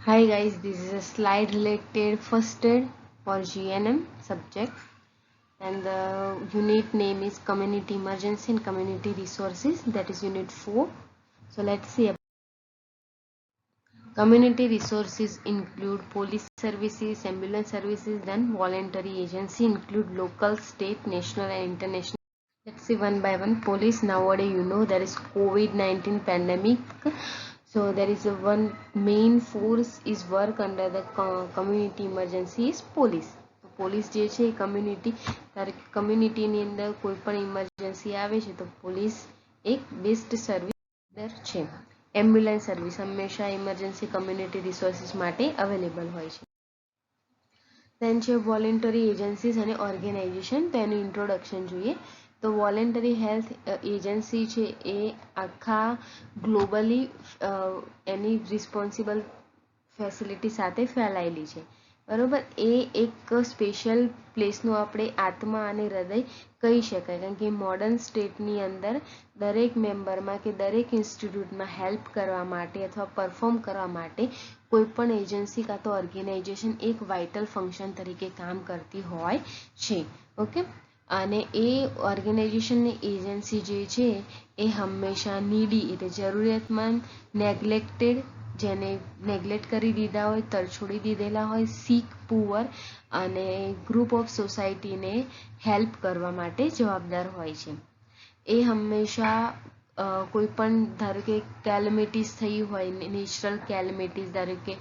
Hi guys, this is a slide related first aid for GNM subject, and the unit name is Community Emergency and Community Resources, that is unit 4. So let's see. Community resources include police services, ambulance services, then voluntary agency include local, state, national and international. Let's see one by one. Police, nowadays there is COVID-19 pandemic. So there is a one main force is work under the community emergency is police. Police જે છે એ કમ્યુનિટીની અંદર કોઈ પણ emergency આવે છે તો police એક best service છે. એમ્બ્યુલન્સ સર્વિસ હંમેશા ઇમરજન્સી કમ્યુનિટી રિસોર્સિસ માટે અવેલેબલ હોય છે. દેન છે વોલેન્ટરી એજન્સીસ અને ઓર્ગેનાઇઝેશન. તો એનું ઇન્ટ્રોડક્શન જોઈએ તો વોલેન્ટરી હેલ્થ એજન્સી છે એ આખા ગ્લોબલી એની રિસ્પોન્સિબલ ફેસિલિટી સાથે ફેલાયેલી છે, બરાબર. એ એક સ્પેશિયલ પ્લેસનું આપણે આત્મા અને હૃદય કહી શકાય, કારણ કે મોડર્ન સ્ટેટની અંદર દરેક મેમ્બરમાં કે દરેક ઇન્સ્ટિટ્યૂટમાં હેલ્પ કરવા માટે અથવા પરફોર્મ કરવા માટે કોઈ પણ એજન્સી કાં તો ઓર્ગેનાઇઝેશન એક વાઇટલ ફંક્શન તરીકે કામ કરતી હોય છે. ઓકે, અને એ ઓર્ગેનાઇઝેશનની એજન્સી જે છે એ હંમેશા નીડી એટલે જરૂરિયાતમંદ, નેગ્લેક્ટેડ જેને નેગ્લેક્ટ કરી દીધા હોય, તરછોડી દીધેલા હોય, સિક, પુઅર અને ગ્રુપ ઓફ સોસાયટીને હેલ્પ કરવા માટે જવાબદાર હોય છે. એ હંમેશા કોઈ પણ ધારો કે કેલેમિટીઝ થઈ હોય, નેચરલ કેલેમિટીઝ, ધારો કે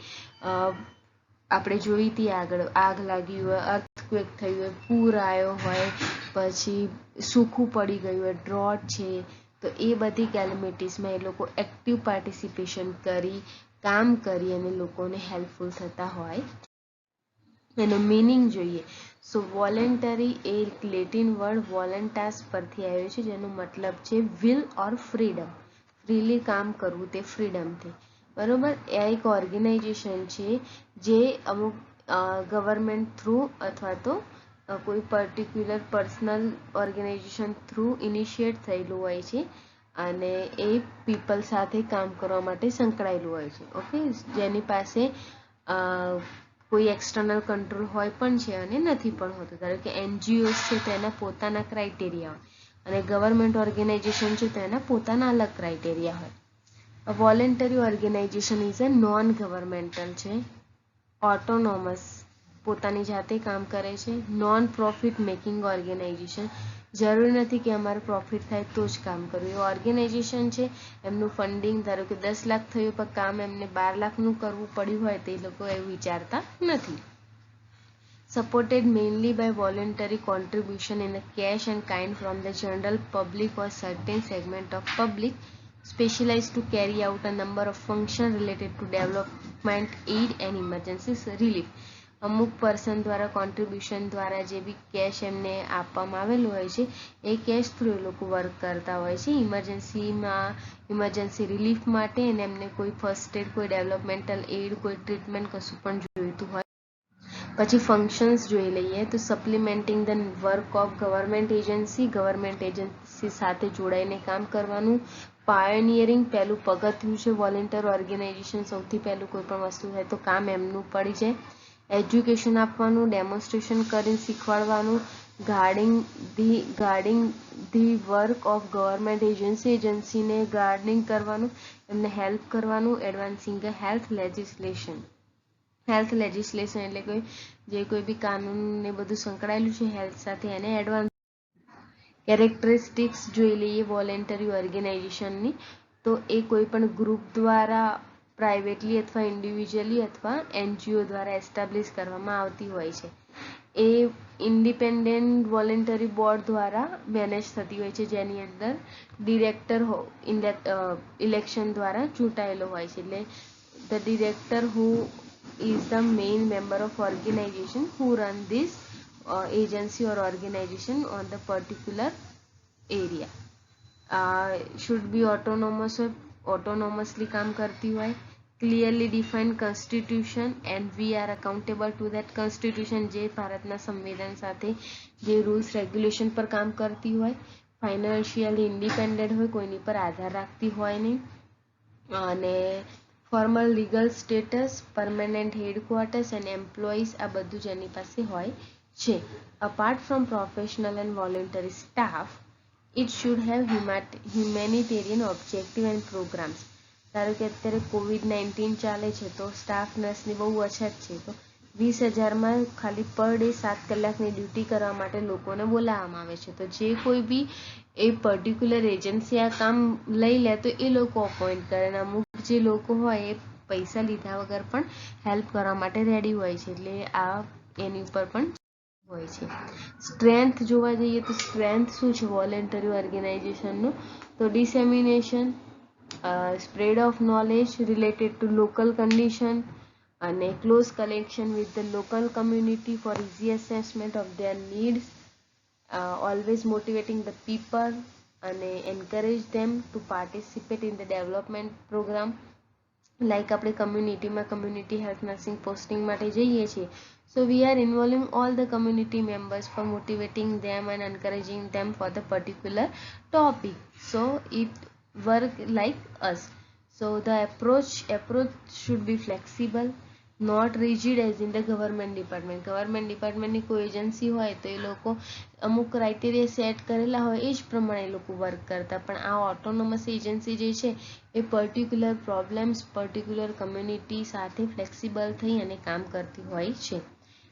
આપણે જોઈ હતી આગળ આગ લાગી હોય, અર્થક્વેક થયું હોય, પૂર આવ્યો હોય, પછી સૂકું પડી ગયું હોય, ડ્રોટ છે, તો એ બધી કેલેમિટીઝમાં એ લોકો એક્ટિવ પાર્ટિસિપેશન કરી કામ કરી અને લોકોને હેલ્પફુલ થતા હોય. એનો મિનિંગ જોઈએ. સો વોલેન્ટરી એ લેટિન વર્ડ વોલન્ટાસ પરથી આવ્યો છે, જેનો મતલબ છે વિલ ઓર ફ્રીડમ. ફ્રીલી કામ કરવું તે ફ્રીડમથી, બરોબર. એ એક ઓર્ગેનાઇઝેશન છે જે અમુક ગવર્મેન્ટ થ્રુ અથવા તો કોઈ particular personal organization through initiate થયેલું હોય છે અને એ પીપલ સાથે કામ કરવા માટે સંકળાયેલું હોય છે. ઓકે, જેની પાસે કોઈ એક્સટર્નલ કંટ્રોલ હોય પણ છે અને નથી પણ હોતું. ધારો કે એનજીઓસ છે તો એના પોતાના ક્રાઇટેરિયા હોય અને ગવર્મેન્ટ ઓર્ગેનાઇઝેશન છે તો એના પોતાના અલગ ક્રાઇટેરિયા હોય. Voluntary organization is a non governmental છે, ઓટોનોમસ, પોતાની જાતે કામ કરે છે, નોન પ્રોફિટ મેકિંગ ઓર્ગેનાઇઝેશન. જરૂરી નથી કે અમારે પ્રોફિટ થાય તો જ કામ કરવું. એ ઓર્ગેનાઇઝેશન છે, એમનું ફંડિંગ ધારો કે 10 લાખ થયું પણ કામ એમને 12 લાખનું કરવું પડ્યું હોય તો એ લોકો એવું વિચારતા નથી. Supported mainly by voluntary contribution in a cash and kind from the general public or certain segment of public, specialized to carry out a number of functions related to development aid and emergency relief. અમુક person દ્વારા contribution દ્વારા જે બી cache એમને આપવામાં આવેલું હોય છે એ cache through એ લોકો વર્ક કરતા હોય છે ઇમરજન્સી રિલીફ માટે, અને એમને કોઈ ફર્સ્ટ એડ, કોઈ ડેવલપમેન્ટલ એડ, કોઈ ટ્રીટમેન્ટ કશું પણ જોઈતું હોય. પછી ફંક્શન્સ જોઈ લઈએ તો supplementing the work of government agency સાથે જોડાઈને કામ કરવાનું. પાયોનિયરિંગ પહેલું પગથિયું છે વોલેન્ટિયર ઓર્ગેનાઇઝેશન. સૌથી પહેલું કોઈ પણ વસ્તુ થાય તો કામ એમનું પડી જાય. એજ્યુકેશન આપવાનું, ડેમોન્સ્ટ્રેશન કરીને શીખવાડવાનું. Guarding the work of government એજન્સીને ગાર્ડિંગ કરવાનું, એમને હેલ્પ કરવાનું. એડવાન્સિંગ હેલ્થ લેજિસ્લેશન એટલે કોઈ બી કાનૂન ને બધું સંકળાયેલું છે હેલ્થ સાથે એને એડવાન્સ. કેરેક્ટરિસ્ટિક્સ જોઈ લઈએ વોલેન્ટરી ઓર્ગેનાઇઝેશનની. તો એ કોઈ પણ ગ્રુપ દ્વારા પ્રાઇવેટલી અથવા ઇન્ડિવિજ્યુઅલી અથવા એનજીઓ દ્વારા એસ્ટાબ્લિશ કરવામાં આવતી હોય છે. એ ઇન્ડિપેન્ડન્ટ વોલેન્ટરી બોર્ડ દ્વારા મેનેજ થતી હોય છે, જેની અંદર ડિરેક્ટર ઇલેક્શન દ્વારા ચૂંટાયેલો હોય છે. એટલે the director who is the main member of organization who run this agency or organization on the particular area. Should be autonomously કામ કરતી હોય. Clearly defined constitution and we are accountable to that constitution, જે ભારતના સંવિધાન સાથે જે rules regulation પર કામ કરતી હોય. ફાઇનાન્શિયલી ઇન્ડિપેન્ડન્ટ હોય, કોઈની પર આધાર રાખતી હોય નહીં. અને formal legal status, permanent headquarters and employees આ બધું જ એની પાસે હોય છે. Apart from professional and voluntary staff, it should have humanitarian objective and programs. ધારો કે અત્યારે COVID-19 ચાલે છે તો સ્ટાફ નર્સની બહુ અછત છે, તો 20,000માં ખાલી પર ડે 7 કલાકની ડ્યુટી કરવા માટે લોકોને બોલાવવામાં આવે છે. તો જે કોઈ બી એ પર્ટિક્યુલર એજન્સી આ કામ લઈ લે તો એ લોકો અપોઇન્ટ કરે, અને અમુક જે લોકો હોય એ પૈસા લીધા વગર પણ હેલ્પ કરવા માટે રેડી હોય છે, એટલે આ એની ઉપર પણ હોય છે. સ્ટ્રેન્થ જોવા જઈએ તો સ્ટ્રેન્થ શું છે વોલેન્ટરી ઓર્ગેનાઇઝેશનનું, તો dissemination, spread of knowledge related to local condition, અને close connection with the local community for easy assessment of their needs, always motivating the people અને encourage them to participate in the development program. Like આપણે community health nursing posting માટે જઈએ છીએ, so we are involving all the community members for motivating them and encouraging them for the particular topic, so it work like us. So the approach should be flexible, not rigid as in the government departmentની કોઈ agency હોય તો એ લોકો અમુક criteria set કરેલા હોય એ જ પ્રમાણે એ લોકો વર્ક કરતા, પણ આ ઓટોનોમસ એજન્સી જે છે એ પર્ટિક્યુલર પ્રોબ્લેમ્સ પર્ટિક્યુલર કમ્યુનિટી સાથે ફ્લેક્સિબલ થઈ અને કામ કરતી હોય છે.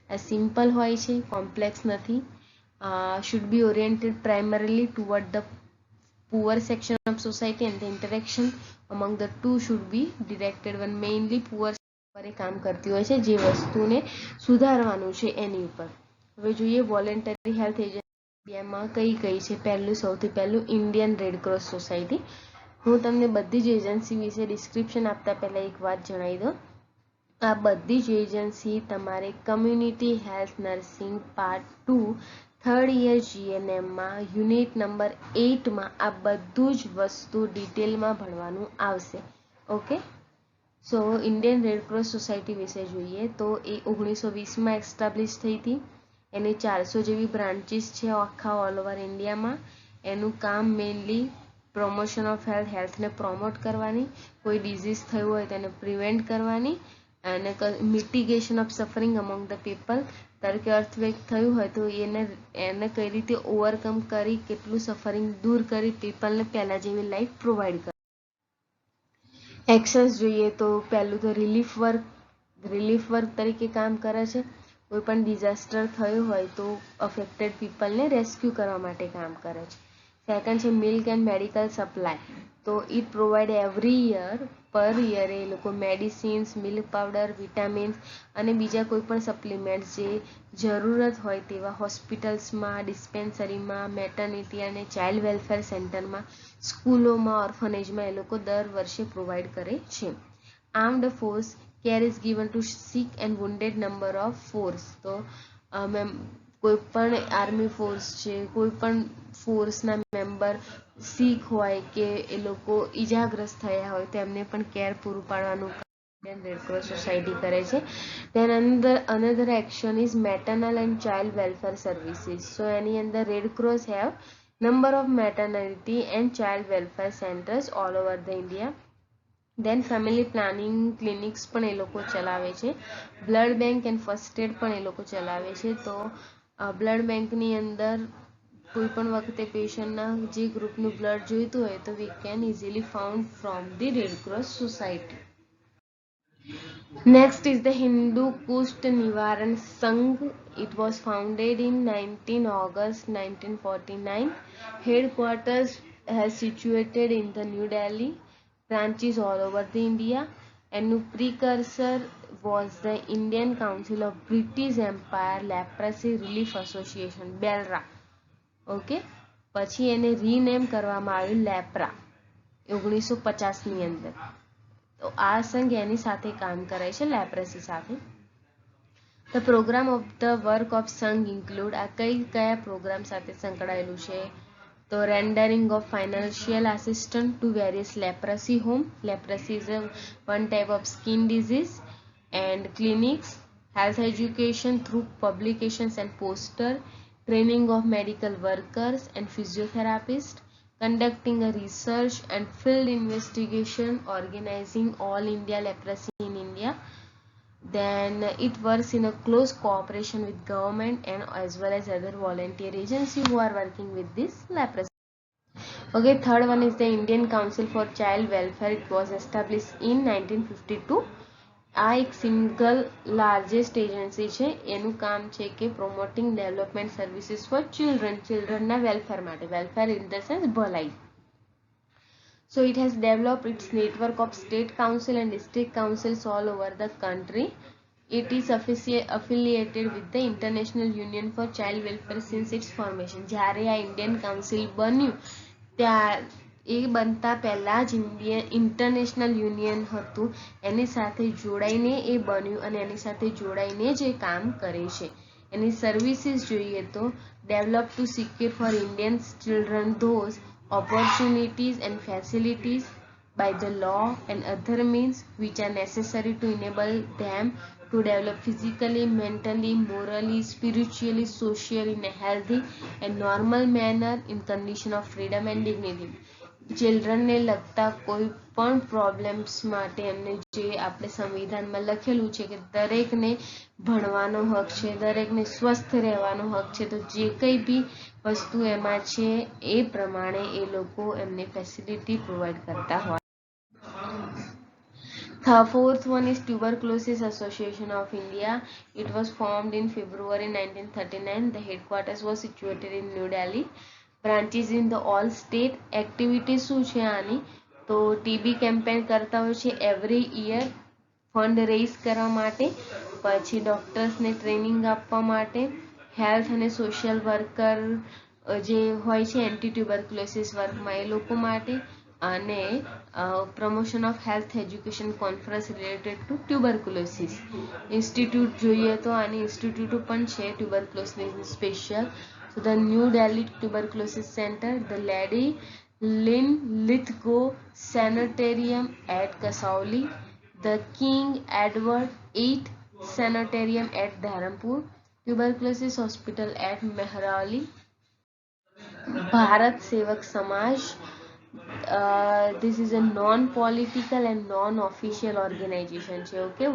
આ સિમ્પલ હોય છે, કોમ્પ્લેક્સ નથી. should be oriented primarily toward the poor section of society and the interaction among the two should be directed one mainly poor પર કામ કરતી હોય છે, જે વસ્તુને સુધારવાનું છે એની ઉપર. હવે જોઈએ વોલેન્ટરી હેલ્થ એજન્સી ઇન્ડિયામાં કઈ કઈ છે. સૌથી પહેલું ઇન્ડિયન રેડ ક્રોસ સોસાયટી. હું તમને બધી જ એજન્સી વિશે ડિસ્ક્રિપ્શન આપતા પહેલા એક વાત જણાવી દઉં. આ બધી જ એજન્સી તમારે community health nursing part 2 third year GNMમાં યુનિટ નંબર 8માં આ બધું જ વસ્તુ ડિટેલમાં ભણવાનું આવશે. Okay, so Indian red cross society વિશે જોઈએ તો એ 1920માં એસ્ટાબ્લિશ થઈ હતી. એની 400 જેવી બ્રાન્ચીસ છે આખા ઓલ ઓવર ઇન્ડિયામાં. એનું કામ મેઇનલી પ્રમોશન ઓફ હેલ્થને પ્રોમોટ કરવાની, કોઈ ડિઝીઝ થયું હોય તેને પ્રિવેન્ટ કરવાની, અને mitigation of suffering among the people. ધારો કે અર્થક્વેક થયું હોય તો એને કઈ રીતે ઓવરકમ કરી કેટલું સફરિંગ દૂર કરી પીપલને પહેલાં જેવી લાઈફ પ્રોવાઈડ કરી. એક્શન્સ જોઈએ તો પહેલું તો રિલીફ વર્ક તરીકે કામ કરે છે. કોઈ પણ ડિઝાસ્ટર થયું હોય તો અફેક્ટેડ પીપલને રેસ્ક્યુ કરવા માટે કામ કરે છે. સેકન્ડ છે મિલ્ક એન્ડ મેડિકલ સપ્લાય. તો ઇટ પ્રોવાઈડ એવરી યર પર યર એ લોકો મેડિસિન્સ, મિલ્ક પાવડર, વિટામિન્સ અને બીજા કોઈ પણ સપ્લિમેન્ટ્સ જે જરૂરત હોય તેવા હોસ્પિટલ્સમાં, ડિસ્પેન્સરીમાં, મેટર્નિટી અને ચાઇલ્ડ વેલફેર સેન્ટરમાં, સ્કૂલોમાં, ઓર્ફનેજમાં એ લોકો દર વર્ષે પ્રોવાઈડ કરે છે. Armed force care is given to sick and wounded number of force. તો કોઈ પણ આર્મી ફોર્સ છે, કોઈ પણ ફોર્સના મેમ્બર સિક હોય કે એ લોકો ઈજાગ્રસ્ત થયા હોય તો એમને પણ કેર પૂરું પાડવાનું ઇન્ડિયન રેડ ક્રોસ સોસાયટી કરે છે. Then another action is maternal and child welfare services. So એની અંદર red cross have number of maternity and child welfare centers all over the India. Then family planning clinics પણ એ લોકો ચલાવે છે. Blood bank and first aid પણ એ લોકો ચલાવે છે. તો બ્લડ બેંકની અંદર કોઈ પણ વખતે પેશન્ટના જે ગ્રુપનું બ્લડ જોઈતું હોય તો we can easily found from the red cross society. Next is the Hindu Kushta Nivaran Sangh. It was founded in 19 August 1949. Headquarters has situated in the New Delhi. Branches all over the India. And precursor was the Indian Council of British Empire Leprosy Relief Association, BELRA. Okay, પછી એને rename કરવામાં આવ્યું લેપ્રા 1950ની અંદર. તો આ સંઘ એની સાથે કામ કરે છે લેપ્રસી સાથે. The program of the work of સંઘ ઇન્ક્લુડ આ કયા પ્રોગ્રામ સાથે સંકળાયેલું છે તો rendering of financial assistant to various leprosy home. Leprosy is one type of skin disease and clinics. Health education through publications and poster. Training of medical workers and physiotherapists. conducting a research and field investigation, organizing All India Leprosy in India. Then it works in a close cooperation with government and as well as other volunteer agencies who are working with this leprosy. Okay, third one is the Indian Council for Child Welfare. It was established in 1952. આ એક single largest agency છે. એનું કામ છે કે પ્રોમોટિંગ development services four ચિલ્ડ્રનના welfare માટે, welfare in the sense ભલાઈ. So it has developed its network of state council and district councils all over the country. It is affiliated with the International Union for Child Welfare since its formation. જ્યારે આ Indian council બન્યું એ બનતા પહેલા જ international union હતું, એની સાથે જોડાઈને એ બન્યું અને એની સાથે જોડાઈને જ એ કામ કરે છે. એની સર્વિસીસ જોઈએ તો develop to secure for Indian children those opportunities and facilities by the law and other means which are necessary to enable them to develop physically, mentally, morally, spiritually, socially in a healthy and normal manner in condition of freedom and dignity. ચિલ્ડ્રનને લગતા કોઈ પણ problems માટે એમને જે આપણે સંવિધાનમાં લખેલું છે કે દરેકને ભણવાનો હક છે, દરેકને સ્વસ્થ રહેવાનો હક છે, તો જે કંઈ બી વસ્તુ એમાં છે એ પ્રમાણે એ લોકો એમને ફેસિલિટી પ્રોવાઈડ કરતા હોય. The fourth one is Tuberculosis Association of India. It was formed in February 1939. The headquarters was situated in New Delhi. Branches in the all state. Activities શું છે આની? તો ટીબી કેમ્પેન કરતા હોય છે એવરી ઇયર ફંડ રેઇઝ કરવા માટે, પછી ડોક્ટર્સને ટ્રેનિંગ આપવા માટે, હેલ્થ અને સોશિયલ વર્કર જે હોય છે એન્ટી ટ્યુબરક્યુલોસિસ વર્કમાં એ લોકો માટે, અને promotion of health education conference related to tuberculosis. Institute જોઈએ તો આની ઇન્સ્ટિટ્યૂટો પણ છે tuberculosis special. So the New Delhi Tuberculosis Center, the Lady Linlithgow Sanitarium at Kasauli, the King Edward VIII Sanitarium at Dharampur, Tuberculosis Hospital at Mehrauli, Bharat Sevak Samaj. This is a non-political and non-official organization. Okay,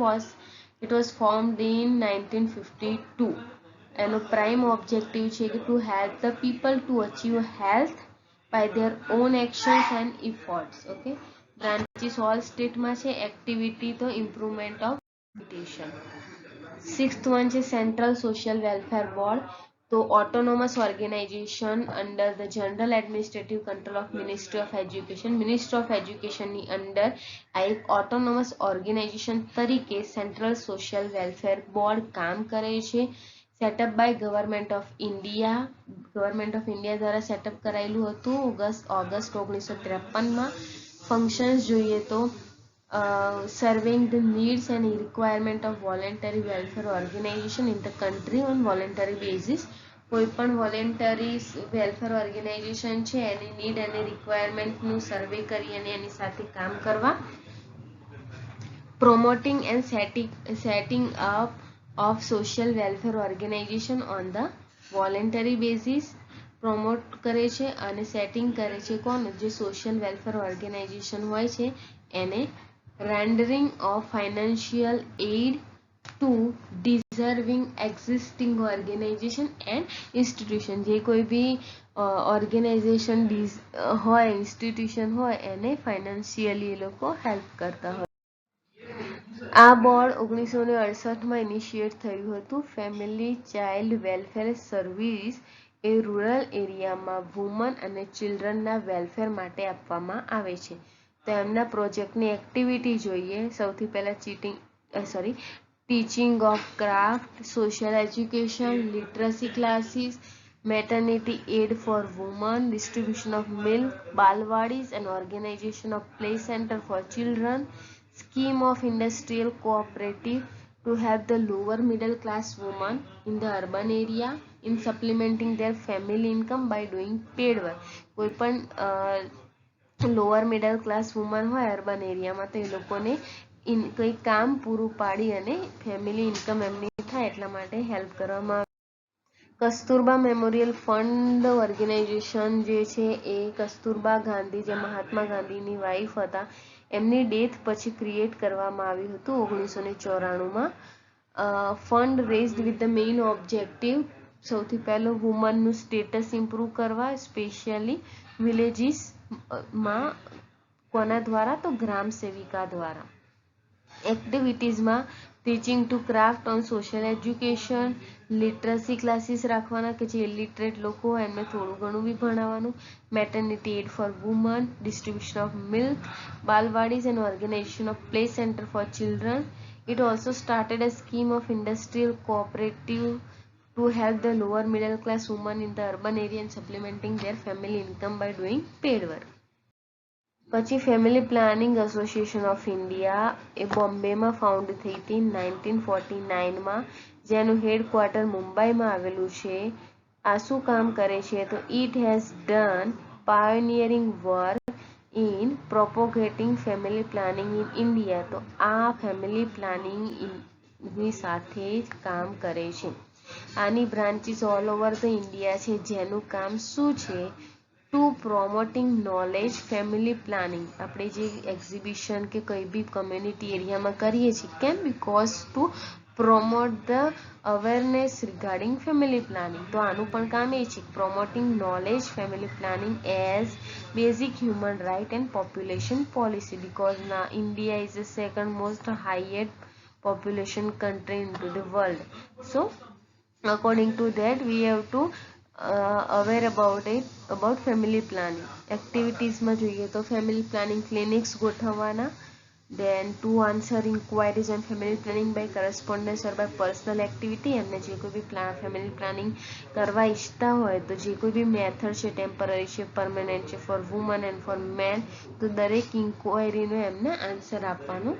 it was formed in 1952. એનો prime objective છે કે to help the people to achieve health by their own actions and efforts. Okay, branches all સ્ટેટમાં છે. Activity તો improvement of habitation. Sixth one છે central social welfare board. તો autonomous organization under the general administrative control of ministry of education. Ministry of એજ્યુકેશનની અંદર આ એક autonomous organization તરીકે સેન્ટ્રલ સોશિયલ વેલફેર બોર્ડ કામ કરે છે. Setup by government of India. Government of India દ્વારા સેટઅપ કરાયેલું હતું ઓગસ્ટ 1953માં. ફંક્શન્સ જોઈએ તો serving the needs and requirement of voluntary welfare organization in the country on voluntary basis. કોઈ પણ વોલેન્ટરી વેલફેર ઓર્ગેનાઇઝેશન છે એની નીડ અને રિક્વાયરમેન્ટનું સર્વે કરી અને એની સાથે કામ કરવા. Promoting and setting up of social welfare organization on the voluntary basis. promote કરે છે અને સેટિંગ કરે છે કોણ? જે સોશિયલ વેલફેર ઓર્ગેનાઇઝેશન હોય છે એને. rendering of financial aid to deserving existing organization and institution. જે કોઈ બી ઓર્ગેનાઇઝેશન હોય, ઇન્સ્ટિટ્યુશન હોય, એને ફાઇનાન્શિયલી એ લોકો હેલ્પ કરતા હોય. આ બોર્ડ 1968માં ઇનિશિએટ થયું હતું. ફેમિલી ચાઇલ્ડ વેલફેર સર્વિસ એ રૂરલ એરિયામાં વુમન અને ચિલ્ડ્રનના વેલફેર માટે આપવામાં આવે છે. તો એમના પ્રોજેક્ટની એક્ટિવિટી જોઈએ. સૌથી પહેલાં teaching of craft, social education, literacy classes, maternity aid for women, distribution of milk, balwadis and organization of play center for children, scheme of industrial cooperative to help the lower middle class women in the urban area in supplementing their family income by doing paid work. કોઈ પણ lower middle class woman હોય urban એરિયામાં તો એ લોકોને કંઈ કામ પૂરું પાડી અને ફેમિલી ઇન્કમ એમની થાય એટલા માટે હેલ્પ કરવામાં આવે. કસ્તુરબા મેમોરિયલ ફંડ ઓર્ગેનાઇઝેશન જે છે એ કસ્તુરબા ગાંધી જે મહાત્મા ગાંધીની વાઇફ હતા એમની ડેથ પછી ક્રિએટ કરવામાં આવ્યું હતું 1994માં. Fund raised with the main objective, સૌથી પહેલો વુમનનું સ્ટેટસ ઇમ્પ્રૂવ કરવા, સ્પેશિયલી વિલેજીસમાં. કોના દ્વારા? તો ગ્રામ સેવિકા દ્વારા. એક્ટિવિટીઝમાં teaching to craft on social education, literacy classes રાખવાના કે જે ઇલિટરેટ લોકો હોય એમને થોડું ઘણું બી ભણાવવાનું, maternity aid for women, distribution of milk, balwadis and organization of play center for children. It also started a scheme of industrial cooperative to help the lower middle class women in the urban area and supplementing their family income by doing paid work. પછી family planning association of India એ બોમ્બેમાં found થઈ હતી 1949માં, જેનું headquarter મુંબઈમાં આવેલું છે. આ શું કામ કરે છે? તો it has done pioneering work in propagating family planning in India. તો આ ફેમિલી પ્લાનિંગની સાથે જ કામ કરે છે. આની branches all over the India છે, જેનું કામ શું છે? To promoting knowledge family planning. આપણે જે એક્ઝિબિશન કે કંઈ બી કમ્યુનિટી એરિયામાં કરીએ છીએ, કેમ? Because to promote the awareness regarding family planning. તો આનું પણ કામ એ છે promoting knowledge family planning as basic human right and population policy, because now India is the second most highest population country into the world. So according to that we have to aware about family planning. Activities માં જોઈએ તો family planning clinics ગોઠવવાના. Then to answer inquiries on family planning by correspondence or by personal activity. એમને જે કોઈ બી family planning કરવા ઈચ્છતા હોય તો જે કોઈ બી મેથડ છે, ટેમ્પરરી છે, પરમેનન્ટ છે, for woman and for man, તો દરેક ઇન્ક્વાયરીનો એમને આન્સર આપવાનું.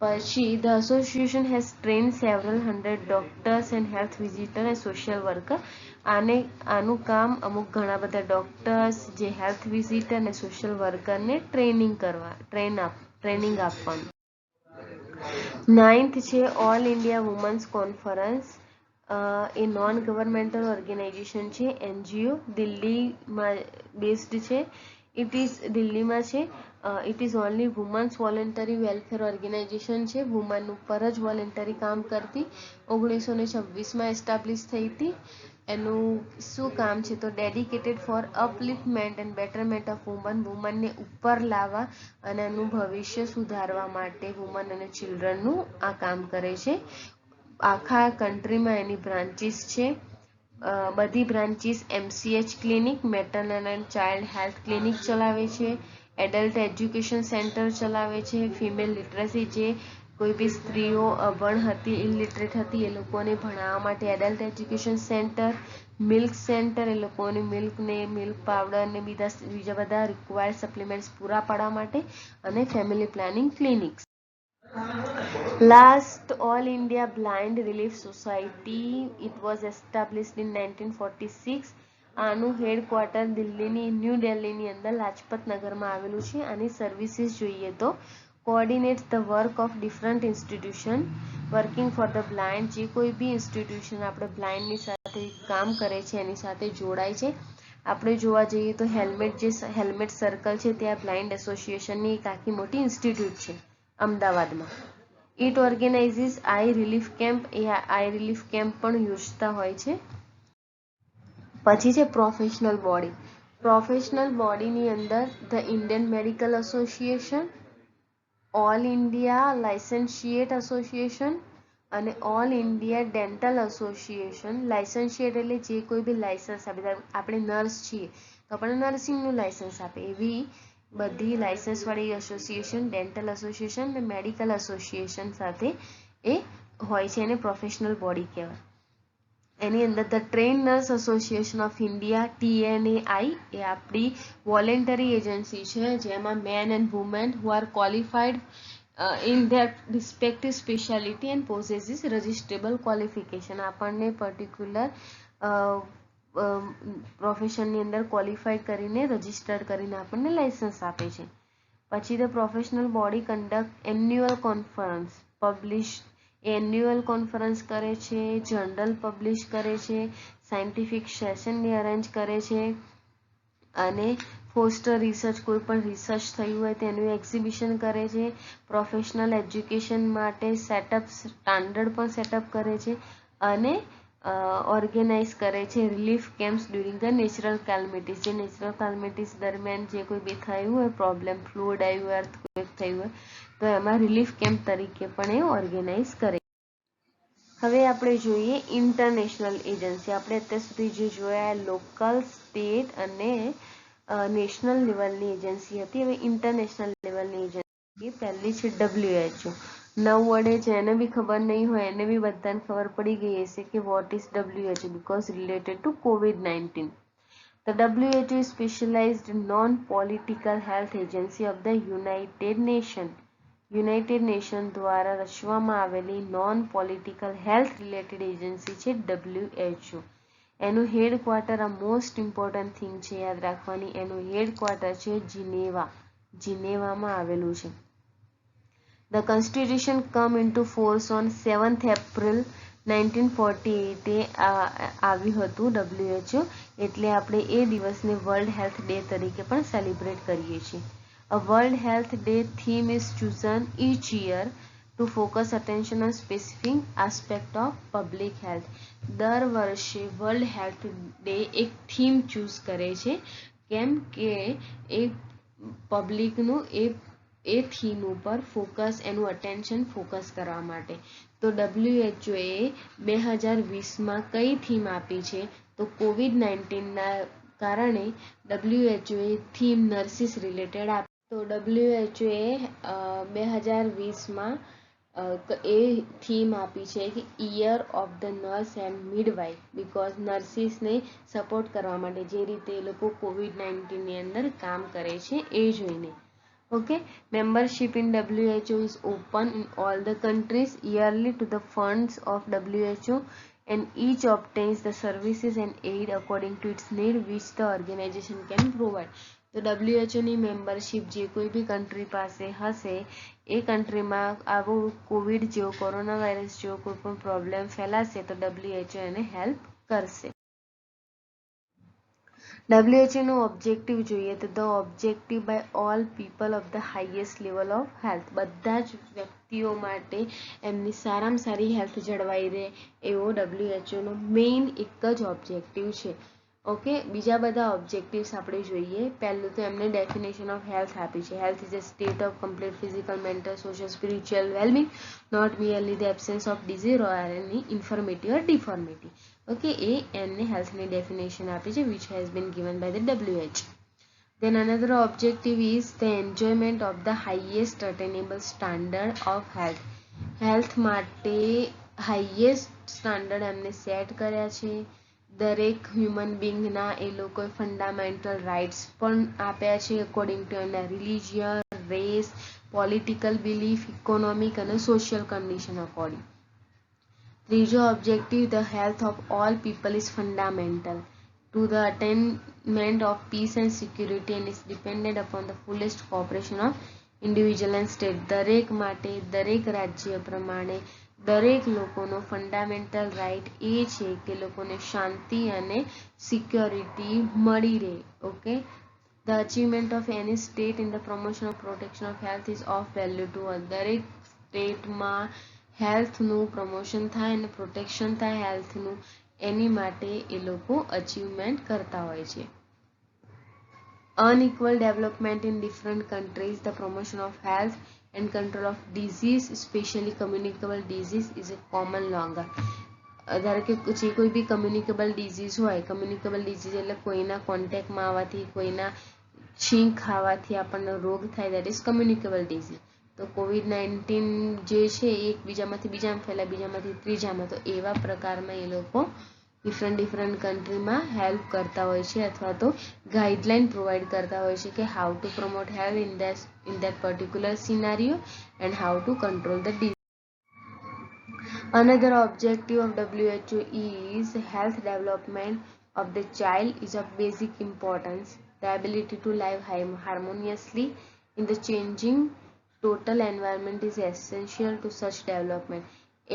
પછી the association has train several 100 doctors and health visitor and social worker. આનું કામ અમુક ઘણા બધા ડોક્ટર્સ, જે હેલ્થ વિઝિટર અને સોશિયલ વર્કરને ટ્રેનિંગ આપવાનું. 9th છે ઓલ ઇન્ડિયા વુમન્સ કોન્ફરન્સ. એ નોન ગવર્મેન્ટલ ઓર્ગેનાઇઝેશન છે, NGO, દિલ્હીમાં બેઝડ છે. દિલ્હીમાં છે. It is only women's voluntary welfare organisation છે, વુમન ઉપર જ વોલેન્ટરી કામ કરતી. 1926માં એસ્ટાબ્લિશ થઈ હતી. એનું શું કામ છે? તો dedicated for upliftment and betterment of વુમનને ઉપર લાવવા અને એનું ભવિષ્ય સુધારવા માટે વુમન અને ચિલ્ડ્રનનું આ કામ કરે છે. આખા કન્ટ્રીમાં એની બ્રાન્ચીસ છે. બધી branches MCH clinic, maternal and child health clinic ચલાવે છે, એડલ્ટ એજ્યુકેશન સેન્ટર ચલાવે છે, ફિમેલ લિટરસી, જે કોઈ બી સ્ત્રીઓ અભણ હતી, ઇલિટરેટ હતી, એ લોકોને ભણાવવા માટે adult education center, milk center, એ લોકોને મિલ્ક પાવડર ને બીજા બધા રિક્વાયર્ડ સપ્લિમેન્ટ્સ પૂરા પાડવા માટે, અને family planning clinics. Last, All India Blind Relief Society. It was established in 1946. આનું હેડક્વાર્ટર ન્યૂ દિલ્હીની અંદર લાજપત નગરમાં આવેલું છે. આની સર્વિસીસ જોઈએ તો coordinates the work of different institution working for the blind. જે કોઈ બી ઇન્સ્ટિટ્યુશન આપણે બ્લાઇન્ડની સાથે કામ કરે છે એની સાથે જોડાય છે. આપણે જોવા જઈએ તો હેલ્મેટ સર્કલ છે, ત્યાં બ્લાઇન્ડ એસોસિએશનની એક આખી મોટી ઇન્સ્ટિટ્યૂટ છે અમદાવાદમાં. It organizes eye relief camp. એ આઈ રિલીફ કેમ્પ પણ યોજતા હોય છે. પછી છે પ્રોફેશનલ બોડી. પ્રોફેશનલ બોડીની અંદર the Indian medical association, all India licentiate association અને all India dental association. Licentiate એટલે જે કોઈ બી લાઇસન્સ આપે, આપણે નર્સ છીએ તો આપણને નર્સિંગનું લાઇસન્સ આપે, એવી બધી લાઇસન્સવાળી એસોસિએશન, ડેન્ટલ એસોસિએશન અને મેડિકલ એસોસિએશન સાથે એ હોય છે, એને પ્રોફેશનલ બોડી કહેવાય. એની અંદર the train nurse association of India, TNAI, એ આપણી વોલેન્ટરી એજન્સી છે, જેમાં men and women who are qualified in their respective speciality and possesses registrable qualification. આપણને પર્ટિક્યુલર પ્રોફેશનની અંદર ક્વોલિફાઈડ કરીને રજિસ્ટર્ડ કરીને આપણને લાઇસન્સ આપે છે. પછી the professional body conduct annual conference publish annual conference કરે છે, જર્નલ પબ્લિશ કરે છે, સાયન્ટિફિક સેશનને અરેન્જ કરે છે અને ફોસ્ટર રિસર્ચ, કોઈ પણ રિસર્ચ થયું હોય તેનું એક્ઝિબિશન કરે છે, પ્રોફેશનલ એજ્યુકેશન માટે સેટઅપ સ્ટાન્ડર્ડ પણ સેટઅપ કરે છે અને ઓર્ગેનાઇઝ કરે છે relief camps during the natural calamities. જે નેચરલ કેલામિટીઝ દરમિયાન જે કોઈ બી થયું હોય પ્રોબ્લેમ, ફ્લૂડ આવ્યું, અર્થક્વેક થયું હોય તો એમાં રિલીફ કેમ્પ તરીકે પણ એ ઓર્ગેનાઇઝ કરે. હવે આપણે જોઈએ ઇન્ટરનેશનલ એજન્સી. આપણે અત્યાર સુધી જે જોયા લોકલ, સ્ટેટ અને નેશનલ લેવલની એજન્સી હતી. હવે ઇન્ટરનેશનલ લેવલની એજન્સી પહેલી છે WHO. નવ વડે જેને બી ખબર નહીં હોય એને બી બધાને ખબર પડી ગઈ હશે કે what is WHO because related to COVID-19. The WHO is specialized non-political health agency of the United Nations. United nation દ્વારા રચવામાં આવેલી non political health related agency છે WHO. એનું હેડક્વાર્ટર, આ મોસ્ટ ઇમ્પોર્ટન્ટ થિંગ છે યાદ રાખવાની, એનું હેડક્વાર્ટર છે જીનેવા, જીનેવામાં આવેલું છે. The Constitution come into force on 7th April 1948 આવ્યું હતું WHO. એટલે આપણે એ દિવસને વર્લ્ડ હેલ્થ ડે તરીકે પણ સેલિબ્રેટ કરીએ છીએ. A World Health Day theme is chosen each year to focus attention on specific aspect of public health. દર વર્ષે વર્લ્ડ હેલ્થ ડે એક થીમ ચૂઝ કરે છે, કેમ કે એ પબ્લિકનું એ થીમ ઉપર ફોકસ, એનું અટેન્શન ફોકસ કરવા માટે. તો WHO એ 2020માં કઈ થીમ આપી છે? તો COVID-19ના કારણે WHO A theme nurses related આપી. તો WHO એ 2020માં એ થીમ આપી છે કે year of the nurse and midwife, because નર્સિસને સપોર્ટ કરવા માટે જે રીતે એ લોકો COVID-19ની અંદર કામ કરે છે એ જોઈને. Okay, membership in WHO is open in all the countries yearly to the funds of WHO and each obtains the services and aid according to its need which the organization can provide. તો WHO ની membership જે કોઈ બી country પાસે હશે એ કન્ટ્રીમાં આવો Covid જેવો, corona virus જેવો કોઈ પણ પ્રોબ્લેમ ફેલાશે તો WHO એને હેલ્પ કરશે. WHO નો ઓબ્જેક્ટિવ જોઈએ તો the objective by all people of the highest level of health. બધા જ વ્યક્તિઓ માટે એમની સારામાં સારી હેલ્થ જળવાઈ રહે એવો WHO નો મેઇન એક જ ઓબ્જેક્ટિવ છે. ઓકે, બીજા બધા ઓબ્જેક્ટિવ્સ આપણે જોઈએ. પહેલું તો એમને ડેફિનેશન ઓફ હેલ્થ આપી છે. Health is a state of complete physical, mental, social, spiritual wellbeing, not merely the absence of disease or any infirmity or deformity. Okay, એ એમને હેલ્થની ડેફિનેશન આપી છે which has been given by the WHO. Then another objective is the enjoyment of the highest attainable standard of health. Health માટે highest standard એમને set કર્યા છે. દરેક હ્યુમન બિંગના એ લોકોએ ફંડામેન્ટલ રાઇટ્સ પણ આપ્યા છે અકોર્ડિંગ ટુ એમના religion, race, political belief, economic અને સોશિયલ કન્ડિશન અકોર્ડિંગ. ત્રીજો objective, the health of all people is fundamental to the attainment of peace and security and is dependent upon the fullest cooperation of individual and state. દરેક માટે, દરેક રાજ્ય પ્રમાણે દરેક લોકોનો fundamental write A છે કે લોકોને શાંતિ અને સિક્યોરિટી મળી રહે. Okay, the achievement of any state in the promotion of protection of health ease of value to all. દરેક સ્ટેટમાં હેલ્થનું પ્રમોશન થાય અને પ્રોટેક્શન થાય હેલ્થનું, એની માટે એ લોકો અચીવમેન્ટ કરતા હોય છે. Unequal development in different countries, the promotion of health and control of disease specially communicable disease is a common longer. ધારો કે જે કોઈ બી કમ્યુનિકેબલ ડિઝીઝ હોય, કમ્યુનિકેબલ ડિઝીઝ એટલે કોઈના કોન્ટેક્ટમાં આવવાથી, કોઈના છીંક ખાવાથી આપણને રોગ થાય, દેટ ઇઝ કમ્યુનિકેબલ ડિઝીઝ. તો COVID-19 જે છે એ એકબીજામાંથી બીજામાં ફેલાય, બીજામાંથી ત્રીજામાં. તો એવા પ્રકારમાં એ લોકો ડિફરન્ટ કન્ટ્રીમાં હેલ્પ કરતા હોય છે અથવા તો ગાઈડલાઈન પ્રોવાઈડ કરતા હોય છે કે how to promote health in that particular scenario and how to control the disease. Another objective of WHO is health development of the child is of basic importance. The ability to live harmoniously in the changing total environment is essential to such development.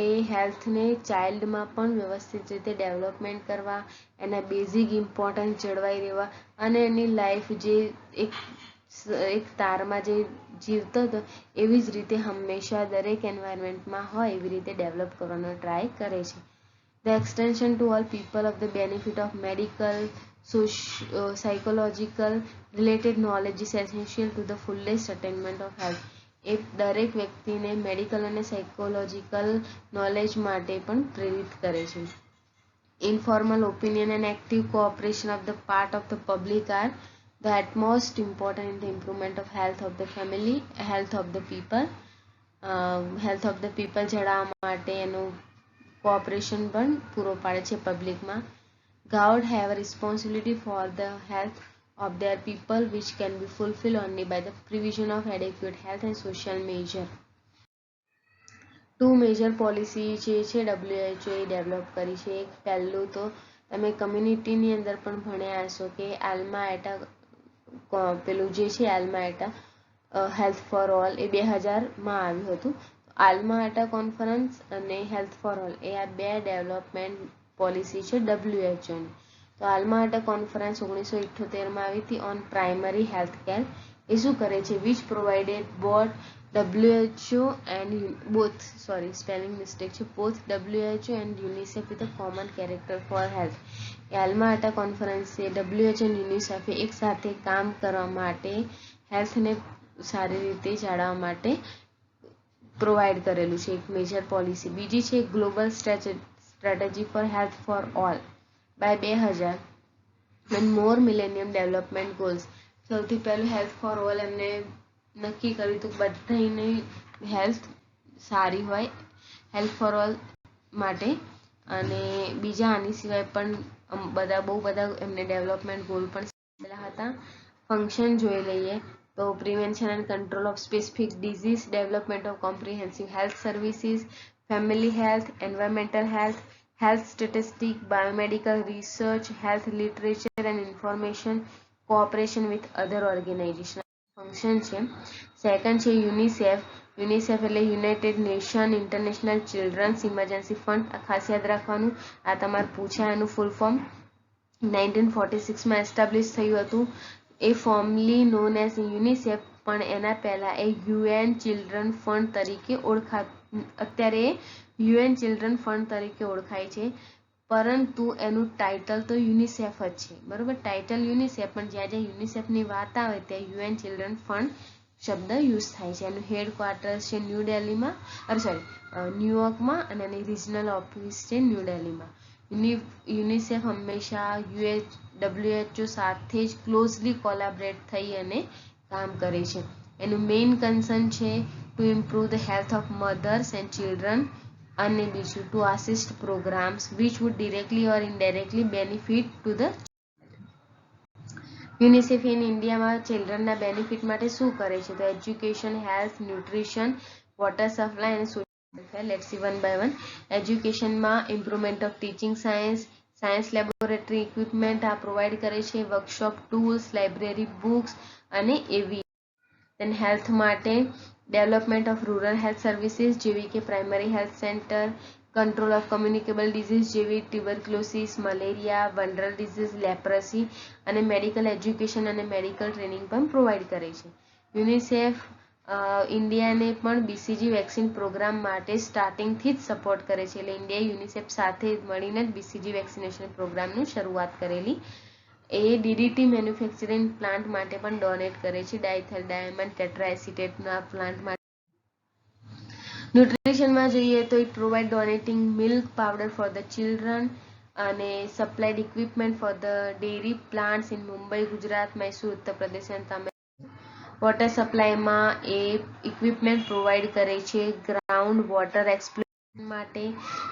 એ હેલ્થને ચાઇલ્ડમાં પણ વ્યવસ્થિત રીતે development કરવા, એના basic importance જળવાઈ રહેવા અને એની life જે એક તારમાં જે જીવતો હતો એવી જ રીતે હંમેશા દરેક એન્વાયરમેન્ટમાં હોય એવી રીતે ડેવલપ કરવાનો ટ્રાય કરે છે. The extension to all people of the benefit of medical, psychological related knowledge is essential to the fullest attainment of health. એ દરેક વ્યક્તિને મેડિકલ અને સાયકોલોજીકલ નોલેજ માટે પણ પ્રેરિત કરે છે. Informal opinion and active cooperation of the part of the public are the utmost important in the improvement of health of the family, health of the people. Health of the people જણાવવા માટે એનું cooperation પણ પૂરો પાડે છે પબ્લિકમાં. Government have a responsibility for the health of their people which can be fulfilled only by the provision of adequate health and social measure. Two major policy જે છે WHO A develop કરી છે. એક પહેલું તો તમે કમ્યુનિટીની અંદર પણ ભણ્યા હશો કે આલ્મા એટા પેલું જે છે આલ્મા એટા હેલ્થ ફોર ઓલ એ 2000માં આવ્યું હતું. આલ્મા એટા કોન્ફરન્સ અને હેલ્થ ફોર ઓલ એ આ બે ડેવલપમેન્ટ પોલિસી છે WHO ની. તો આલ્મા એટા કોન્ફરન્સ 1978માં આવી હતી ઓન પ્રાઇમરી હેલ્થ કેર. એ શું કરે છે? Which provided both WHO and both WHO and UNICEF with a common character for health. Alma Ata કોન્ફરન્સે WHO અને યુનિસેફે એક સાથે કામ કરવા માટે હેલ્થને સારી રીતે જાળવવા માટે પ્રોવાઈડ કરેલું છે એક મેજર પોલિસી. બીજી છે global strategy for health for all by 2000 and more millennium development goals. સૌથી પહેલું હેલ્થ ફોર ઓલ એમને નક્કી કર્યું હતું બધાની હેલ્થ સારી હોય હેલ્થ ફોર ઓલ માટે. અને બીજા આની સિવાય પણ બહુ બધા એમને ડેવલપમેન્ટ ગોલ પણ આપેલા હતા. ફંક્શન જોઈ લઈએ તો prevention and control of specific disease, development of comprehensive health services, family health, environmental health, health statistics, biomedical research, health literature and information, cooperation with other organizations. Function છે. Second છે UNICEF. UNICEF એટલે United Nation International Children's Emergency Fund. ખાસ યાદ રાખવાનું, આ તમારે પૂછાય એનું ફૂલ ફોર્મ. 1946માં એસ્ટાબ્લિશ થયું હતું. એ ફોર્મલી નોન એઝ યુનિસેફ પણ એના પહેલાં એ UN ચિલ્ડ્રન ફંડ તરીકે અત્યારે UN ચિલ્ડ્રન ફંડ તરીકે ઓળખાય છે. પરંતુ એનું ટાઇટલ તો યુનિસેફ જ છે, બરોબર. ટાઇટલ યુનિસેફ પણ જ્યાં જ્યાં યુનિસેફની વાત આવે ત્યાં UN ચિલ્ડ્રન ફંડ શબ્દ યુઝ થાય છે. એનું હેડક્વાર્ટર્સ છે ન્યુયોર્કમાં અને એની રિજનલ ઓફિસ છે ન્યૂ દિલ્હીમાં. યુનિસેફ હંમેશા WHO સાથે જ ક્લોઝલી કોલેબરેટ થઈ અને કામ કરે છે. એનું મેઇન કન્સર્ન છે to improve the health of mothers and children અને બીજું to assist programs which would directly or indirectly benefit to the. UNICEF in ઇન્ડિયામાં ચિલ્ડ્રનના બેનિફિટ માટે શું કરે છે? તો education, health, nutrition, water supply અને social welfare. Let's see one by one. એજ્યુકેશનમાં improvement of teaching science laboratory equipment આ પ્રોવાઈડ કરે છે. વર્કશોપ, ટૂલ્સ, લાઇબ્રેરી, બુક્સ અને એવી. દેન હેલ્થ માટે development of rural health services જેવી કે primary health centre, control of communicable disease જેવી ટ્યુબરક્લોસિસ, મલેરિયા, વનરલ ડિઝીઝ, લેપ્રસી અને મેડિકલ એજ્યુકેશન અને મેડિકલ ટ્રેનિંગ પણ પ્રોવાઈડ કરે છે. યુનિસેફ ઇન્ડિયાને પણ BCG વેક્સિન પ્રોગ્રામ માટે સ્ટાર્ટિંગથી જ સપોર્ટ કરે છે. એટલે ઇન્ડિયાએ યુનિસેફ સાથે મળીને જ BCG વેક્સિનેશન પ્રોગ્રામની શરૂઆત કરેલી. એ DDT મેન્યુફેક્ચરિંગ પ્લાન્ટ માટે પણ ડોનેટ કરે છે, ડાયથલ ડાયમંડ ટેટ્રાએસિટેટના પ્લાન્ટ માટે. ન્યુટ્રિશનમાં જોઈએ તો it provide donating milk powder for the children અને supplied equipment for the dairy plants in Mumbai, Gujarat, Mysore, Uttar Pradesh અને તમિલનાડુ. વોટર સપ્લાયમાં એ ઇક્વિપમેન્ટ પ્રોવાઈડ કરે છે. ગ્રાઉન્ડ વોટર એક્સપ્લોરેશન માટે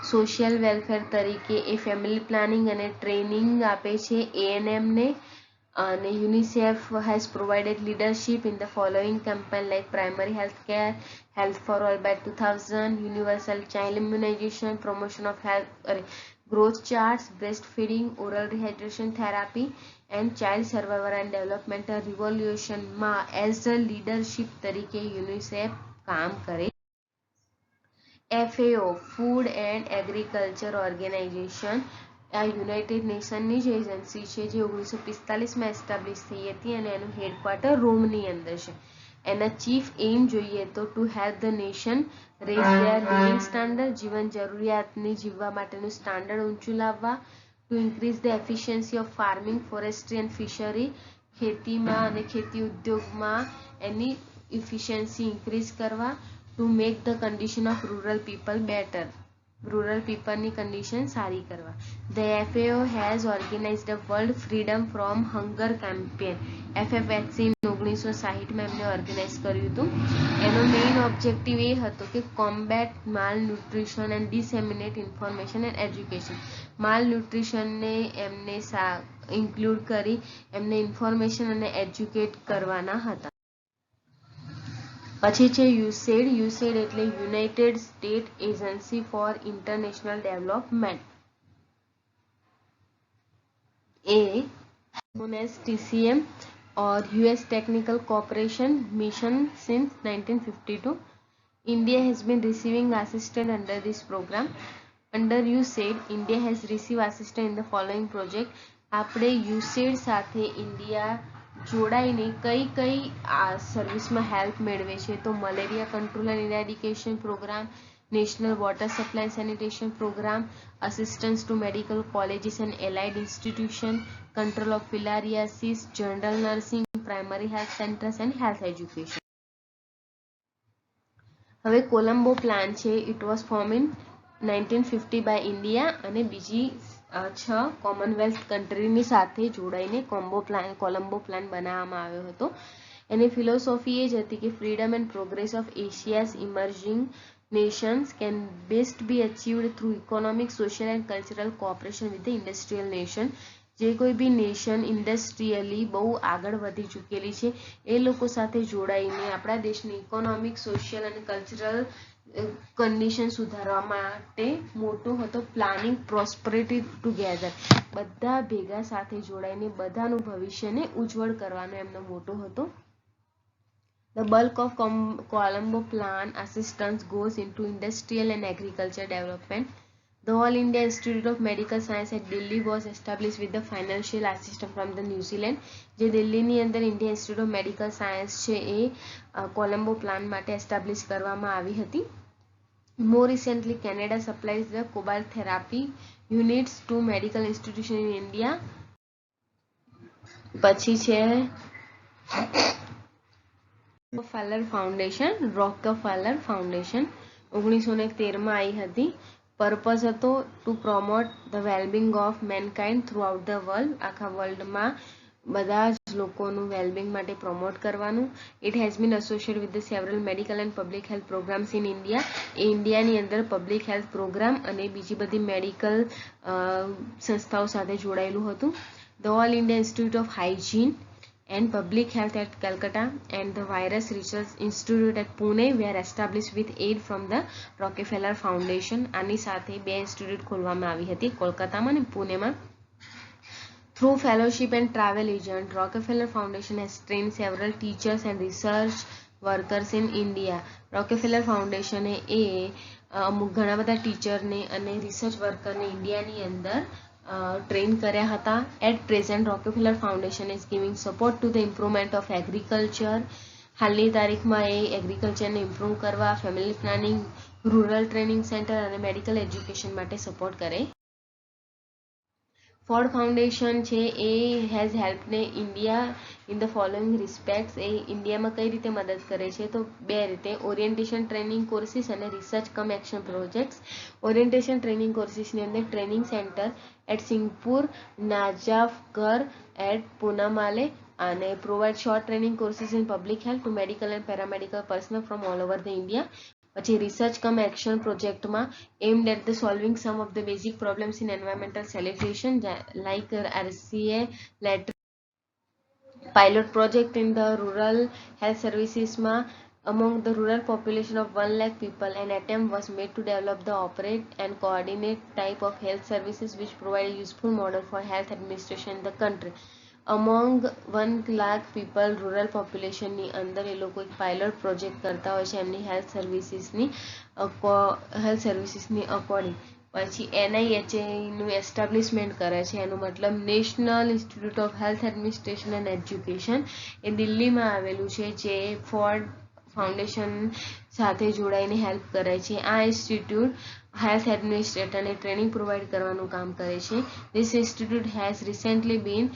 સોશિયલ વેલફેર તરીકે એ ફેમિલી પ્લાનિંગ અને ટ્રેનિંગ આપે છે ANM ને. અને UNICEF has provided leadership in the following campaign like primary health care, health for all by 2000, universal child immunisation, promotion of growth charts, breastfeeding, oral rehydration therapy and child survival and developmental revolutionમાં as a leadership તરીકે UNICEF કામ કરે. FAO food and agriculture organization આ united નેશનની જ agency છે જે 1945માં establish થઈ હતી અને એનું હેડક્વાર્ટર રોમની અંદર છે. એના ચીફ એઇમ જોઈએ તો to help the nation raise their living standard, જીવન જરૂરિયાતની જીવવા માટેનું સ્ટાન્ડર્ડ ઊંચું લાવવા, to increase the efficiency of farming, forestry and fishery, ખેતીમાં અને ખેતી ઉદ્યોગમાં એની ઇફિશિયન્સી ઇન્ક્રીઝ કરવા, to make the condition of rural people better, rural પીપલની કન્ડિશન સારી કરવા. The FAO has organized a world freedom from hunger campaign, FFHC 1960માં એમને ઓર્ગેનાઇઝ કર્યું હતું. એનો મેઇન ઓબ્જેક્ટિવ એ હતો કે combat malnutrition and disseminate information and education. માલ ન્યુટ્રિશનને એમને ઇન્ક્લુડ કરી એમને ઇન્ફોર્મેશન અને એજ્યુકેટ કરવાના હતા. પછી છે યુસેડ. યુસેડ એટલે United state agency four international development. A known as TCM or US Technical Cooperation Mission since 1952. India has been receiving assistance under this program. Under USAID, India has received assistance in the following project. આપણે યુસેડ સાથે India જોડાઈને કઈ કઈ આ સર્વિસમાં help મેળવે છે તો malaria control and eradication program, national water supply sanitation program, assistance to medical colleges and allied institution, control of filariasis, general nursing, primary health centers and health education. હવે કોલંબો પ્લાન છે. It was form in 1950 by India અને બીજી 6 Commonwealth કન્ટ્રીની સાથે જોડાઈને Colombo plan બનાવવામાં આવ્યો હતો. એની philosophy એ જ હતી કે freedom and progress of Asia's emerging nations can best be achieved through economic, social and cultural cooperation with the industrial nation. જે કોઈ બી નેશન ઇન્ડસ્ટ્રીયલી બહુ આગળ વધી ચૂકેલી છે એ લોકો સાથે જોડાઈને આપણા દેશની ઇકોનોમિક, સોશિયલ અને કલ્ચરલ કન્ડિશન સુધારવા માટે મોટો હતો પ્લાનિંગ પ્રોસ્પરિટી ટુગેધર. બધા ભેગા સાથે જોડાઈને બધાનું ભવિષ્યને ઉજ્જવળ કરવાનો એમનો મોટો હતો. The bulk of Colombo Plan assistance goes into industrial and agriculture development. The All India Institute of Medical Science at Delhi was established with the financial assistance from the New Zealand. જે દિલ્હીની અંદર India institute of medical science છે એ Colombo plan માટે establish કરવામાં આવી હતી. More recently, Canada supplies the cobalt therapy units to medical institution in India. પછી છે રોકફેલર ફાઉન્ડેશન. રોકફેલર ફાઉન્ડેશન 1913માં આવી હતી. પર્પઝ હતો to promote the wellbeing of mankind throughout the world. આખા વર્લ્ડમાં બધા જ લોકોનું વેલબિંગ માટે પ્રમોટ કરવાનું. It has been associated with the several medical and public health programs in India. એ ઇન્ડિયાની અંદર પબ્લિક હેલ્થ પ્રોગ્રામ અને બીજી બધી મેડિકલ સંસ્થાઓ સાથે જોડાયેલું હતું. The all India institute of hygiene and Public Health at Calcutta and the Virus Research Institute at Pune were established with aid from the Rockefeller Foundation. આની સાથે બે ઇન્સ્ટિટ્યૂટ ખોલવામાં આવી હતી કોલકાતામાં અને પુણેમાં. Through fellowship and travel agent, Rockefeller Foundation has trained several teachers and research workers in India. Rockefeller Foundation એ અમુક ઘણા બધા ટીચરને અને રિસર્ચ વર્કરને ઇન્ડિયાની અંદર ટ્રેન કર્યા હતા. At present Rockefeller foundation is giving support to the improvement of agriculture. હાલની તારીખમાં એ એગ્રીકલ્ચરને ઇમ્પ્રૂવ કરવા, family planning, rural training center અને મેડિકલ એજ્યુકેશન માટે સપોર્ટ કરે. ફોર્ડ ફાઉન્ડેશન છે એ હેઝ હેલ્પને India in the following respects. એ ઇન્ડિયામાં કઈ રીતે મદદ કરે છે તો બે રીતે, ઓરિએન્ટેશન ટ્રેનિંગ કોર્સિસ અને research cum action projects. Orientation training કોર્સિસની અંદર training center at સિંગપુર, નાજાફગર at Poonamallee અને provide short training courses in public health to medical and paramedical personal from all over the India. પછી રિસર્ચ કમ એક્શન પ્રોજેક્ટમાં aimed at the solving some of the basic problems in environmental sanitation like RCA lateral pilot project in the rural health services માં among the rural population of 1 lakh people. An attempt was made to develop the operate and coordinate type of health services which provide a useful model for health administration in the country. Among 1 lakh people rural પોપ્યુલેશનની અંદર એ લોકો એક pilot project કરતા હોય છે એમની health સર્વિસીસની according. પછી NIHનું એસ્ટાબ્લિશમેન્ટ કરે છે. એનું મતલબ national institute of health administration and education એ દિલ્હીમાં આવેલું છે, જે ફોર્ડ ફાઉન્ડેશન સાથે જોડાઈને હેલ્પ કરે છે. આ ઇન્સ્ટિટ્યૂટ હેલ્થ એડમિનિસ્ટ્રેટરને ટ્રેનિંગ પ્રોવાઈડ કરવાનું કામ કરે છે. This institute has recently been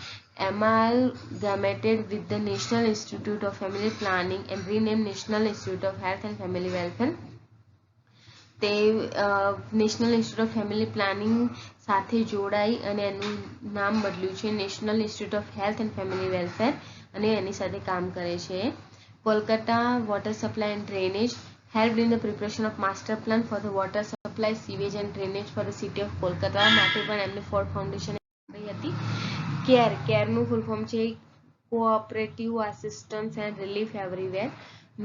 amalgamated with the National Institute of Family Planning and renamed National Institute of Health and Family Welfare. તે national institute of family planning સાથે જોડાઈ અને એનું નામ બદલ્યું છે national institute of health and family welfare અને એની સાથે કામ કરે છે. Kolkata water supply and drainage helped in the preparation of master plan for the water supply, sewage and drainage for the city of Kolkata. માટે પણ એમને ફોર્ડ ફાઉન્ડેશન કરી હતી. કેરનું ફૂલ ફોર્મ છે cooperative assistance and relief everywhere.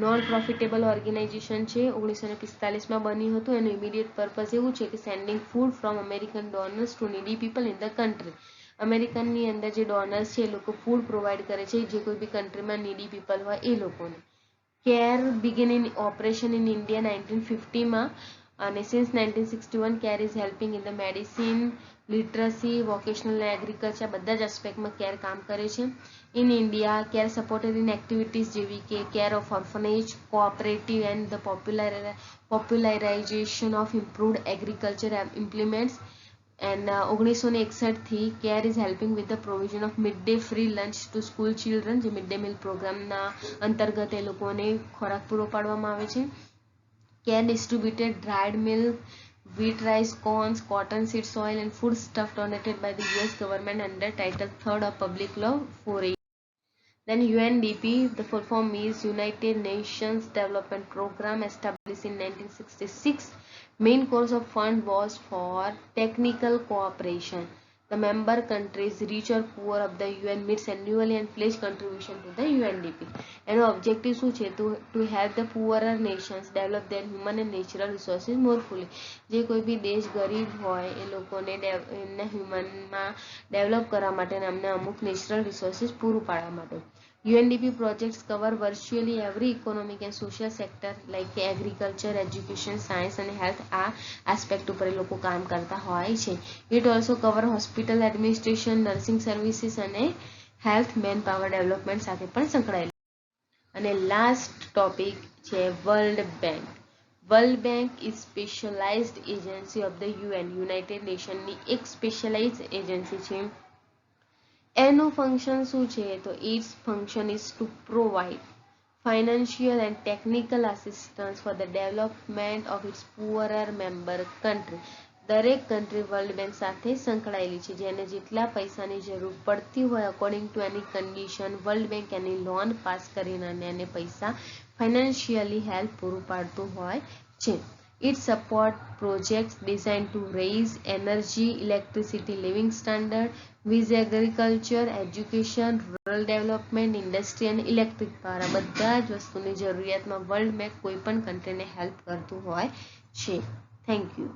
Non profitable organization છે, 1945માં બન્યું હતું. એનું ઇમિડિયેટ પર્પઝ એવું છે કે sending food from American donors to needy people in the country. અમેરિકનની અંદર જે ડોનર્સ છે એ લોકો ફૂડ પ્રોવાઈડ કરે છે જે કોઈ બી કન્ટ્રીમાં નીડી પીપલ હોય એ લોકોને. CARE begin in operation in India 1950માં અને since 1961 CARE is helping in the medicine, literacy, vocational અને એગ્રીકલ્ચર બધા જ એસ્પેક્ટમાં કેર કામ કરે છે. In India CARE supported in activities જેવી કે care of orphanage, cooperative and the popularization of improved agriculture implements. And 1961થી CARE is helping with the provision of mid day free lunch to school children, જે mid day મિલ પ્રોગ્રામના અંતર્ગત એ લોકોને ખોરાક પૂરો પાડવામાં આવે છે. Care distributed dried milk, wheat, rice, corns, cotton seeds, oil and food stuff donated by the US government under Title 3 of Public Law 480. Then UNDP, the full form is United Nations Development Program, established in 1966. Main course of fund was for technical cooperation. The member countries, rich or poor of the UN, meets annually and pledge contribution to the UNDP. એનો objective શું છે? To help the poorer nations develop their human and natural resources more fully. જે કોઈ બી દેશ ગરીબ હોય એ લોકોને એમના હ્યુમનમાં ડેવલપ કરવા માટે અને અમને અમુક નેચરલ રિસોર્સિસ પૂરું પાડવા માટે. UNDP projects cover virtually every economic and social sector like agriculture, education, science and health. આ એસ્પેક્ટ ઉપર એ લોકો કામ કરતા હોય છે. It also cover hospital administration, nursing services અને હેલ્થ મેન પાવર ડેવલપમેન્ટ સાથે પણ સંકળાયેલું. અને લાસ્ટ ટોપિક છે world bank. World bank is specialized agency of the UN, united નેશનની એક સ્પેશિયલાઇઝ એજન્સી છે. એનું ફંક્શન શું છે? તો it's function is to provide financial and technical assistance for the development of its poorer member country. દરેક country world bank સાથે સંકળાયેલી છે. જેને જેટલા પૈસાની જરૂર પડતી હોય according to any condition world bank any loan pass કરીને એને પૈસા ફાઇનાન્શિયલી હેલ્પ પૂરું પાડતું હોય છે. It support projects designed to raise energy, electricity, living standard, with agriculture, education, rural development, industry and electric power. આ બધા જ વસ્તુની જરૂરિયાતમાં વર્લ્ડ બેંક કોઈ પણ કન્ટ્રીને હેલ્પ કરતું હોય છે. Thank you.